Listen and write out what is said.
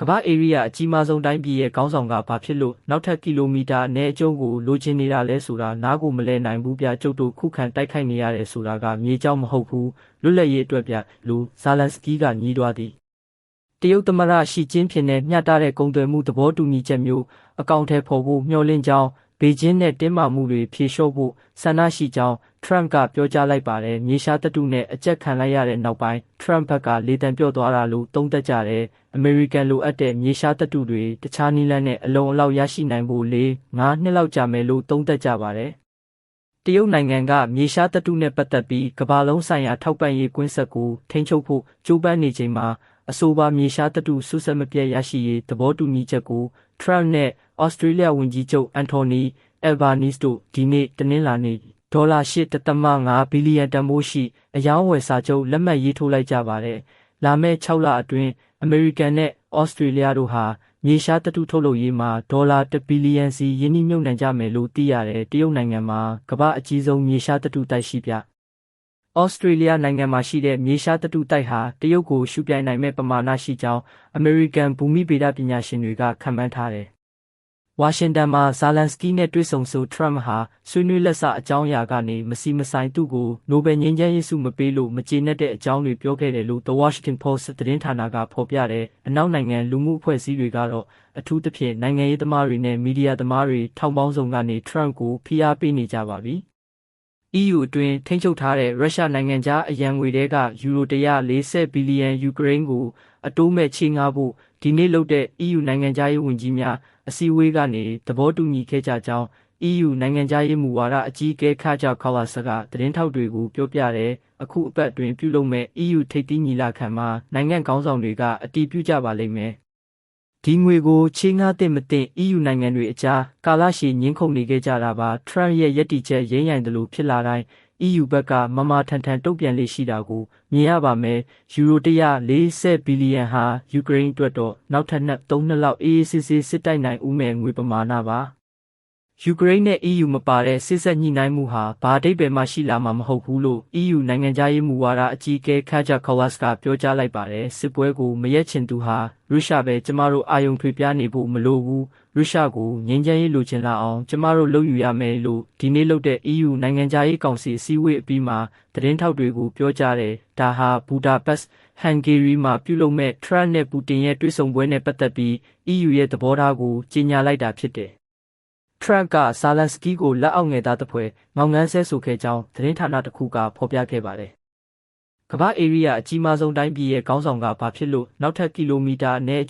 ကမ္ဘာဧရိယာအကြီးမားဆုံးတိုင်းပြည်ရဲ့ခေါင်းဆောင်ကဘာဖြစ်လို့နောက်ထပ်ကီလိုမီတာအနည်းအကျုံးကိုလိုချင်နေတာလဲဆိုတာနားကိုမလဲနိုင်ဘူးပြကျုပ်တို့ခုခံတိုက်ခိုက်နေရတယ်ဆိုတာကမြေကြောင်မဟုတ်ဘူးလွတ်လပ်ရေးအတွက်ပြလူဇာလန်စကီးကညီးတွားသည်တရုတ်သမ္မတရှီကျင်းဖျင်နဲ့မျှတတဲ့ကုန်သွယ်မှုသဘောတူညီချက်မျိုးအကောင့်ထဲပေါ်ဖို့မျှော်လင့်ကြောင်းဘေကျင်းနဲ့တင်းမာမှုတွေဖြေလျှော့ဖို့ဆန္ဒရှိကြောင်းထရမ့်ကပြောကြားလိုက်ပါတယ်မြေရှားသတ္တုနဲ့အကျက်ခံလိုက်ရတဲ့နောက်ပိုင်းထရမ့်ဘက်ကလေတံပြော့သွားတာလို့သုံးသပ်ကြတယ်အမေရိကန်လိုအပ်တဲ့မြေရှားသတ္တုတွေတခြားနည်းလမ်းနဲ့အလုံအလောက်ရရှိနိုင်ဖို့5 နှစ်လောက်ကြာမယ်လို့သုံးသပ်ကြပါတယ်တရုတ်နိုင်ငံကမြေရှားသတ္တုနဲ့ပတ်သက်ပြီးကမ္ဘာလုံးဆိုင်ရာထောက်ပံ့ရေးကွင်းဆက်ကိုထိန်းချုပ်ဖို့ကြိုးပမ်းနေချိန်မှာအဆိုပါမြေရှားသတ္တုဆုဆက်မပြတ်ရရှိရေးသဘောတူညီချက်ကိုထရမ့်နဲ့ဩစတြေးလျဝန်ကြီးချုပ်အန်တိုနီအယ်ဘာနီးစ်တို့ဒီနေ့တနင်္လာနေ့ဒေါ်လာ8.5 ဘီလီယံတန်ဖိုးရှိအယောင်းဝယ်စာချုပ်လက်မှတ်ရေးထိုးလိုက်ကြပါတယ်။လာမယ့်6လအတွင်းအမေရိကန်နဲ့ဩစတြေးလျတို့ဟာမြေရှားသတ္တုထုတ်လုပ်ရေးမှာဒေါ်လာ1 ဘီလီယံစီယင်းနှိမ့်မြုပ်နှံကြမယ်လို့သိရတယ်။တရုတ်နိုင်ငံမှာကမ္ဘာအကြီးဆုံးမြေရှားသတ္တုတိုက်ရှိပြ။ဩစတြေးလျနိုင်ငံမှာရှိတဲ့မြေရှားသတ္တုတိုက်ဟာတရုတ်ကိုရှုပြိုင်နိုင်မဲ့ပမာဏရှိကြောင်းအမေရိကန်ဘူမိဗေဒပညာရှင်တွေကခန့်မှန်းထားတယ်။ဝါရှင်တန်မှာဇာလန်စကီးနဲ့တွေ့ဆုံဆိုထရမ့်ဟာဆွေးနွေးလက်စအကြောင်းအရာကနေမစီမဆိုင်သူ့ကိုနိုဘယ်ငြိမ်းချမ်းရေးဆုမပေးလို့မကျေနပ်တဲ့အကြောင်းတွေပြောခဲ့တယ်လို့ The Washington Post သတင်းဌာနကဖော်ပြတယ်။အနောက်နိုင်ငံလူမှုအဖွဲ့အစည်းတွေကတော့အထူးသဖြင့်နိုင်ငံရေးသမားတွေနဲ့မီဒီယာသမားတွေထောင်ပေါင်းစုံကနေထရမ့်ကိုဖိအားပေးနေကြပါပြီ။ EU အတွင်းထိန်းချုပ်ထားတဲ့ရုရှားနိုင်ငံသားအရန်ငွေတွေကယူရို140ဘီလီယံယူကရိန်းကိုအတိုးမဲ့ချေးငှားဖို့ဒီနေ့လုပ်တဲ့ EU နိုင်ငံသားရေးဝန်ကြီးများအစည်းအဝေးကနေသဘောတူညီခဲ့ကြကြောင်း EU နိုင်ငံသားရေးမူဝါဒအကြီးအကဲခါဂျာကာလာစ်ကသတင်းထောက်တွေကိုပြောပြတယ်အခုအပတ်အတွင်းပြုလုပ်မဲ့ EU ထိပ်သီးညီလာခံမှာနိုင်ငံခေါင်းဆောင်တွေကအတည်ပြုကြပါလိမ့်မယ်ဒီငွေကိုချေးငှားတဲ့မတင် EU နိုင်ငံတွေအကြားကာလရှည်ညှင်းခုန်နေခဲ့ကြတာပါထရမ့်ရဲ့ယက်တီချက်ရင်းရိုင်တယ်လို့ဖြစ်လာတိုင်း EU ဘက်ကမမထန်ထန်တုံ့ပြန်လေရှိတာကိုမြင်ရပါမယ်ယူရို140ဘီလီယံဟာယူကရိန်းအတွက်တော့နောက်ထပ်3 နှစ်လောက်အေးအေးဆေးဆေးစစ်တိုက်နိုင်ဦးမယ်ငွေပမာဏပါယူကရိန်းနဲ့ EU မပါတဲ့စစ်ဆက်ညှိနှိုင်းမှုဟာဘာအဓိပ္ပာယ်မှရှိလာမှာမဟုတ်ဘူးလို့ EU နိုင်ငံသားရေးမူဝါဒအကြီးအကဲခါဂျာကာလာစ်ကပြောကြားလိုက်ပါတယ်စစ်ပွဲကိုမရက်ချင်သူဟာရုရှားပဲကျမတို့အာယုံထွေပြားနေဖို့မလိုဘူးရုရှားကိုငြိမ်းချမ်းရေးလိုချင်လာအောင်ကျမတို့လုပ်ယူရမယ်လို့ဒီနေ့လုပ်တဲ့ EU နိုင်ငံသားရေးကောင်စီအစည်းအဝေးအပြီးမှာသတင်းထောက်တွေကိုပြောကြားတယ်ဒါဟာဘူဒါပက်စ်ဟန်ဂေရီမှာပြုလုပ်မဲ့ထရမ့်နဲ့ပူတင်ရဲ့တွေ့ဆုံပွဲနဲ့ပတ်သက်ပြီး EU ရဲ့သဘောထားကိုကြေညာလိုက်တာဖြစ်တယ်ထရမ့်ကဇာလန်စကီးကိုလက်အောက်ငယ်သားတစ်ဖွဲ့ငေါငန်းဆဲဆိုခဲ့ကြောင်းသတင်းဌာနတစ်ခုကဖော်ပြခဲ့ပါတယ်။ကမ္ဘာဧရိယာအကြီးမားဆုံးတိုင်းပြည်ရဲ့ခေါင်းဆောင်ကဘာဖြစ်လို့နောက်ထပ်ကီလိုမီတာအနည်းအကျ